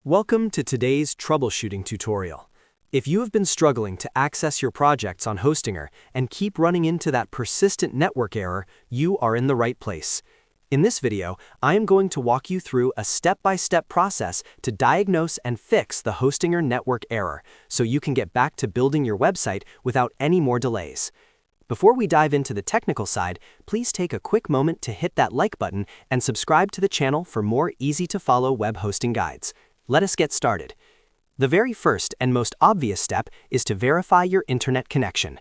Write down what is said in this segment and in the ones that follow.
Welcome to today's troubleshooting tutorial. If you have been struggling to access your projects on Hostinger and keep running into that persistent network error, you are in the right place. In this video, I am going to walk you through a step-by-step process to diagnose and fix the Hostinger network error so you can get back to building your website without any more delays. Before we dive into the technical side, please take a quick moment to hit that like button and subscribe to the channel for more easy-to-follow web hosting guides. Let us get started. The very first and most obvious step is to verify your internet connection.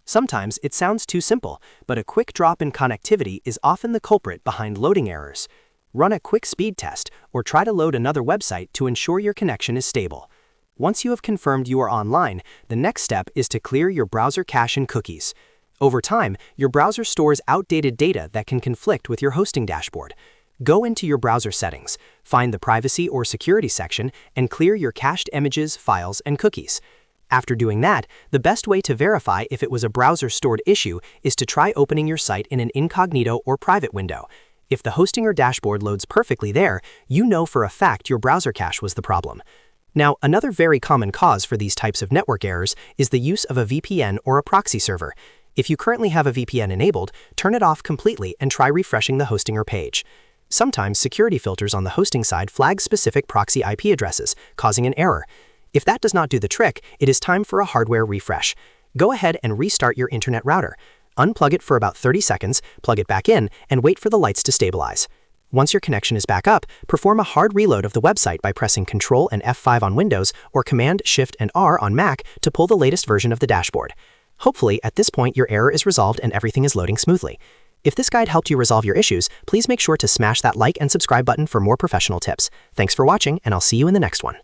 Sometimes it sounds too simple, but a quick drop in connectivity is often the culprit behind loading errors. Run a quick speed test or try to load another website to ensure your connection is stable. Once you have confirmed you are online, the next step is to clear your browser cache and cookies. Over time, your browser stores outdated data that can conflict with your hosting dashboard. Go into your browser settings, find the privacy or security section, and clear your cached images, files, and cookies. After doing that, the best way to verify if it was a browser-stored issue is to try opening your site in an incognito or private window. If the Hostinger dashboard loads perfectly there, you know for a fact your browser cache was the problem. Now, another very common cause for these types of network errors is the use of a VPN or a proxy server. If you currently have a VPN enabled, turn it off completely and try refreshing the Hostinger page. Sometimes security filters on the hosting side flag specific proxy IP addresses, causing an error. If that does not do the trick, it is time for a hardware refresh. Go ahead and restart your internet router. Unplug it for about 30 seconds, plug it back in, and wait for the lights to stabilize. Once your connection is back up, perform a hard reload of the website by pressing Ctrl and F5 on Windows or Command, Shift, and R on Mac to pull the latest version of the dashboard. Hopefully, at this point, your error is resolved and everything is loading smoothly. If this guide helped you resolve your issues, please make sure to smash that like and subscribe button for more professional tips. Thanks for watching, and I'll see you in the next one.